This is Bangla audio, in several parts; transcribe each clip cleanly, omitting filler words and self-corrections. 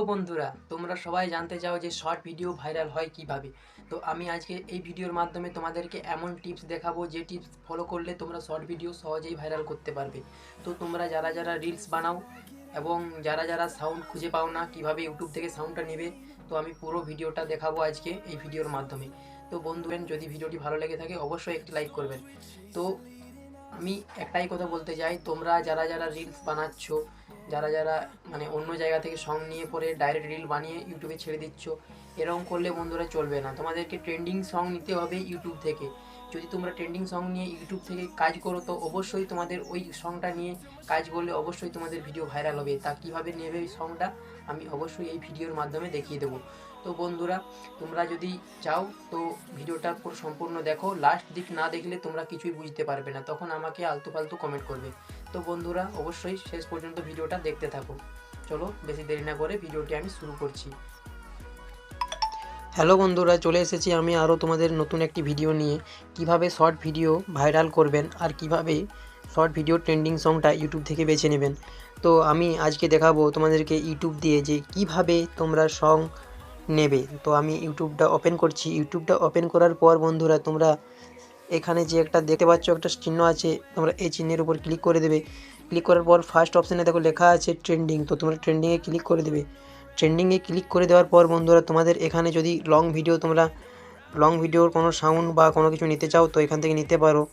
বন্ধুরা, তোমরা সবাই জানতে চাও যে শর্ট ভিডিও ভাইরাল হয় কিভাবে। তো আমি আজকে এই ভিডিওর মাধ্যমে তোমাদেরকে এমন টিপস দেখাবো যে টিপস ফলো করলে তোমরা শর্ট ভিডিও সহজেই ভাইরাল করতে পারবে। তো তোমরা যারা যারা রিলস বানাও এবং যারা যারা সাউন্ড খুঁজে পাও না কিভাবে ইউটিউব থেকে সাউন্ডটা নেবে, তো আমি পুরো ভিডিওটা দেখাবো আজকে এই ভিডিওর মাধ্যমে। তো বন্ধুরা, যদি ভিডিওটি ভালো লেগে থাকে অবশ্যই একটি লাইক করবেন। তো আমি একটাই কথা বলতে চাই, তোমরা যারা যারা রিলস বানাচ্ছ, যারা যারা মানে অন্য জায়গা থেকে সং নিয়ে পরে ডাইরেক্ট রিল বানিয়ে ইউটিউবে ছেড়ে দিচ্ছ, এরকম করলে বন্ধুরা চলবে না। তোমাদেরকে ট্রেন্ডিং সং নিতে হবে ইউটিউব থেকে। যদি তোমরা ট্রেন্ডিং সং নিয়ে ইউটিউব থেকে কাজ করো তো অবশ্যই তোমাদের ওই সংটা নিয়ে কাজ করলে অবশ্যই তোমাদের ভিডিও ভাইরাল হবে। তা কীভাবে নেবে ওই সংটা আমি অবশ্যই এই ভিডিওর মাধ্যমে দেখিয়ে দেবো। তো বন্ধুরা, তোমরা যদি চাও তো ভিডিওটা পুরো সম্পূর্ণ দেখো। লাস্ট দিক না দেখলে তোমরা কিছুই বুঝতে পারবে না, তখন আমাকে আলতু ফালতু কমেন্ট করবে। তো বন্ধুরা, অবশ্যই শেষ পর্যন্ত ভিডিওটা দেখতে থাকো। চলো বেশি দেরি না করে ভিডিওটি আমি শুরু করছি। হ্যালো বন্ধুরা, চলে এসেছি আমি আরও তোমাদের নতুন একটি ভিডিও নিয়ে। কিভাবে শর্ট ভিডিও ভাইরাল করবেন আর কিভাবে শর্ট ভিডিও ট্রেন্ডিং সংটা ইউটিউব থেকে বেছে নেবেন। তো আমি আজকে দেখাবো তোমাদেরকে ইউটিউব দিয়ে যে কিভাবে তোমরা সং নেবে। তো আমি ইউটিউবটা ওপেন করছি। ইউটিউবটা ওপেন করার পর বন্ধুরা, তোমরা এখানে যে একটা দেখতে পাচ্ছ একটা চিহ্ন আছে, তোমরা এই চিহ্নের উপর ক্লিক করে দেবে। ক্লিক করার পর ফার্স্ট অপশানে দেখো লেখা আছে ট্রেন্ডিং, তো তোমরা ট্রেন্ডিংয়ে ক্লিক করে দেবে। ট্রেন্ডিংয়ে ক্লিক করে দেওয়ার পর বন্ধুরা, তোমাদের এখানে যদি লং ভিডিওর কোনো সাউন্ড বা কোনো কিছু নিতে চাও তো এখান থেকে নিতে পারো।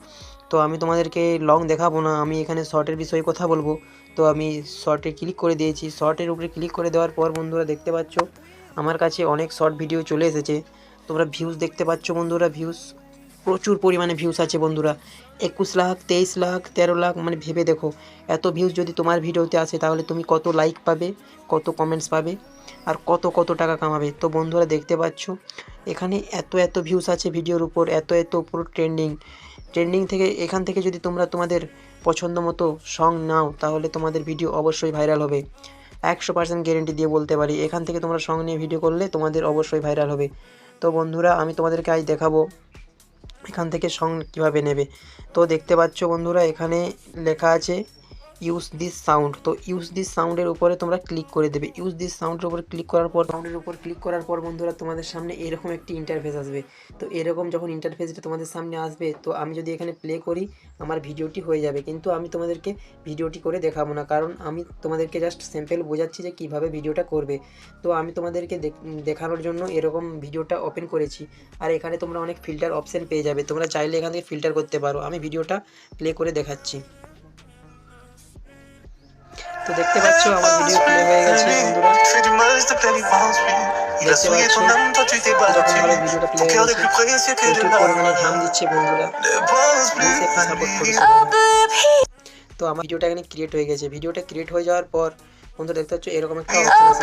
তো আমি তোমাদেরকে লং দেখাবো না, আমি এখানে শর্টের বিষয়ে কথা বলবো। তো আমি শর্টে ক্লিক করে দিয়েছি। শর্টের উপরে ক্লিক করে দেওয়ার পর বন্ধুরা দেখতে পাচ্ছ আমার কাছে অনেক শর্ট ভিডিও চলে এসেছে। তোমরা ভিউজ দেখতে পাচ্ছ বন্ধুরা, ভিউজ প্রচুর পরিমাণে ভিউজ আছে বন্ধুরা। 21 লাখ, 23 লাখ, 13 লাখ, মানে ভেবে দেখো এত ভিউজ যদি তোমার ভিডিওতে আসে তাহলে তুমি কত লাইক পাবে, কত কমেন্টস পাবে আর কত কত টাকা কামাবে। তো বন্ধুরা দেখতে পাচ্ছ এখানে এত এত ভিউজ আছে ভিডিওর উপর, এত পুরো ট্রেন্ডিং থেকে। এখান থেকে যদি তোমরা তোমাদের পছন্দ মতো সং নাও তাহলে তোমাদের ভিডিও অবশ্যই ভাইরাল হবে। 100% গ্যারেন্টি দিয়ে বলতে পারি, এখান থেকে তোমরা সং নিয়ে ভিডিও করলে তোমাদের অবশ্যই ভাইরাল হবে। তো বন্ধুরা, আমি তোমাদেরকে আজ দেখাবো এখান থেকে সং কীভাবে নেবে। তো দেখতে পাচ্ছ বন্ধুরা এখানে লেখা আছে ইউজ দিস সাউন্ড। তো ইউজ দিস সাউন্ডের উপরে তোমরা ক্লিক করে দেবে। ইউজ দিস সাউন্ডের উপর ক্লিক করার পর বন্ধুরা তোমাদের সামনে এরকম একটি ইন্টারফেস আসবে। তো এরকম যখন ইন্টারফেসটা তোমাদের সামনে আসবে তো আমি যদি এখানে প্লে করি আমার ভিডিওটি হয়ে যাবে, কিন্তু আমি তোমাদেরকে ভিডিওটি করে দেখাবো না, কারণ আমি তোমাদেরকে জাস্ট স্যাম্পল বোঝাচ্ছি যে কীভাবে ভিডিওটা করবে। তো আমি তোমাদেরকে দেখানোর জন্য এরকম ভিডিওটা ওপেন করেছি। আর এখানে তোমরা অনেক ফিল্টার অপশান পেয়ে যাবে, তোমরা চাইলে এখান থেকে ফিল্টার করতে পারো। আমি ভিডিওটা প্লে করে দেখাচ্ছি। তো দেখতে পাচ্ছ আমার ভিডিও প্লে হয়ে গেছে বন্ধুরা, দেখতে পাচ্ছ এরকমভাবে ভিডিওটা প্লে হয়ে গেছে। প্রচুর পরিমাণে ঘাম দিচ্ছে বন্ধুরা, প্লিজ একটু সাপোর্ট করো। তো আমার ভিডিওটা এখানে ক্রিয়েট হয়ে গেছে। ভিডিওটা ক্রিয়েট হয়ে যাওয়ার পর বন্ধুরা দেখতে পাচ্ছ এরকম একটা অপশন আছে।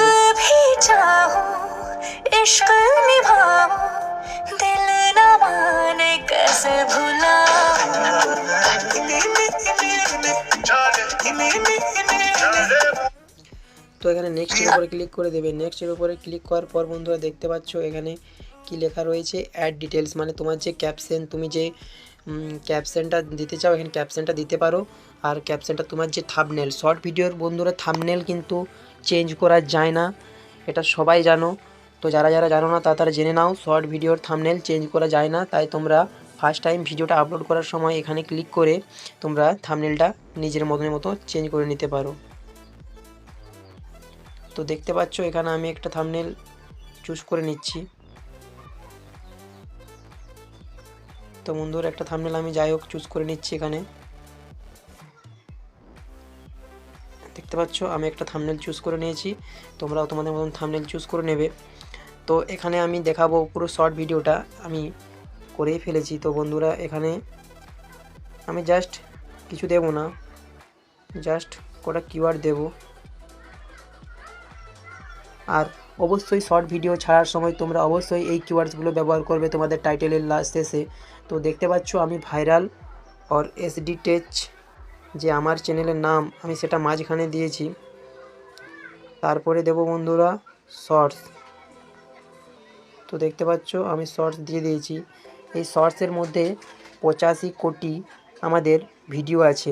তো এখানে নেক্সটের উপরে ক্লিক করে দেবে। নেক্সটের উপরে ক্লিক করার পর বন্ধুরা দেখতে পাচ্ছ এখানে কি লেখা রয়েছে, অ্যাড ডিটেলস, মানে তোমার যে ক্যাপশন, তুমি যে ক্যাপশনটা দিতে চাও এখানে ক্যাপশনটা দিতে পারো। আর ক্যাপশনটা তোমার যে থাম্বনেল, শর্ট ভিডিওর বন্ধুরা থাম্বনেল কিন্তু চেঞ্জ করা যায় না, এটা সবাই জানো। তো যারা যারা জানো না তারা জেনে নাও, শর্ট ভিডিওর থাম্বনেল চেঞ্জ করা যায় না। তাই তোমরা ফার্স্ট টাইম ভিডিওটা আপলোড করার সময় এখানে ক্লিক করে তোমরা থাম্বনেলটা নিজের মতনের মতো চেঞ্জ করে নিতে পারো। তো দেখতে পাচ্ছ এখানে আমি একটা থাম্বনেল চুজ করে নিচ্ছি। তো বন্ধুরা একটা থাম্বনেল আমি যাই হোক চুজ করে নিচ্ছি। এখানে দেখতে পাচ্ছ আমি একটা থাম্বনেল চুজ করে নিয়েছি, তোমরাও তোমাদের মতন থাম্বনেল চুজ করে নেবে। তো এখানে আমি দেখাবো পুরো শর্ট ভিডিওটা আমি করেই ফেলেছি। তো বন্ধুরা এখানে আমি জাস্ট কিছু দেব না, জাস্ট কটা কিওয়ার্ড দেব। আর অবশ্যই শর্ট ভিডিও ছাড়ার সময় তোমরা অবশ্যই এই কিওয়ার্ডসগুলো ব্যবহার করবে তোমাদের টাইটেলের লাস্ট শেষে। তো দেখতে পাচ্ছ আমি ভাইরাল আর এসডি টেচ যে আমার চ্যানেলের নাম আমি সেটা মাঝখানে দিয়েছি। তারপরে দেব বন্ধুরা শর্টস। তো দেখতে পাচ্ছ আমি শর্টস দিয়ে দিয়েছি। এই শর্টসের মধ্যে 85 কোটি আমাদের ভিডিও আছে,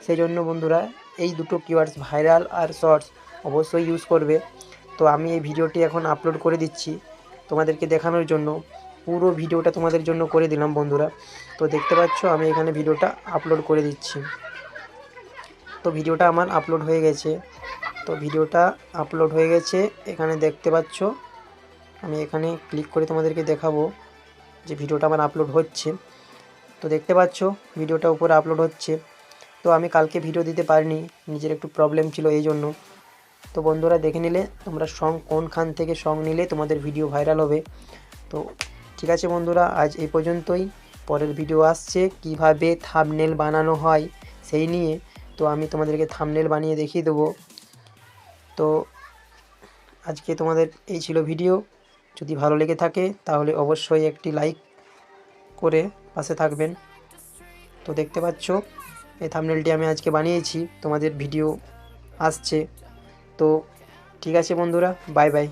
সেই জন্য বন্ধুরা এই দুটো কিওয়ার্ডস ভাইরাল আর শর্টস অবশ্যই ইউজ করবে। তো আমি এই ভিডিওটি এখন আপলোড করে দিচ্ছি তোমাদেরকে দেখানোর জন্য। পুরো ভিডিওটা তোমাদের জন্য করে দিলাম বন্ধুরা। তো দেখতে পাচ্ছ আমি এখানে ভিডিওটা আপলোড করে দিচ্ছি। তো ভিডিওটা আমার আপলোড হয়ে গেছে। তো ভিডিওটা আপলোড হয়ে গেছে, এখানে দেখতে পাচ্ছ। আমি এখানে ক্লিক করে তোমাদেরকে দেখাবো যে ভিডিওটা আমার আপলোড হচ্ছে। তো দেখতে পাচ্ছ ভিডিওটা উপরে আপলোড হচ্ছে। তো আমি কালকে ভিডিও দিতে পারিনি, নিজের একটু প্রবলেম ছিল এই জন্য। তো বন্ধুরা দেখে নিলে তোমরা সং কোনখান থেকে সং নিলে তোমাদের ভিডিও ভাইরাল হবে। তো ঠিক আছে বন্ধুরা, আজ এই পর্যন্তই। পরের ভিডিও আসছে কিভাবে থাম্বনেল বানানো হয় সেই নিয়ে। তো আমি তোমাদেরকে থাম্বনেল বানিয়ে দেখিয়ে দেবো। তো আজকে তোমাদের এই ছিল ভিডিও। যদি ভালো লেগে থাকে তাহলে অবশ্যই একটি লাইক করে পাশে থাকবেন। তো দেখতে পাচ্ছ এই থাম্বনেলটি আমি আজকে বানিয়েছি, তোমাদের ভিডিও আসছে। তো ঠিক আছে বন্ধুরা, বাই বাই।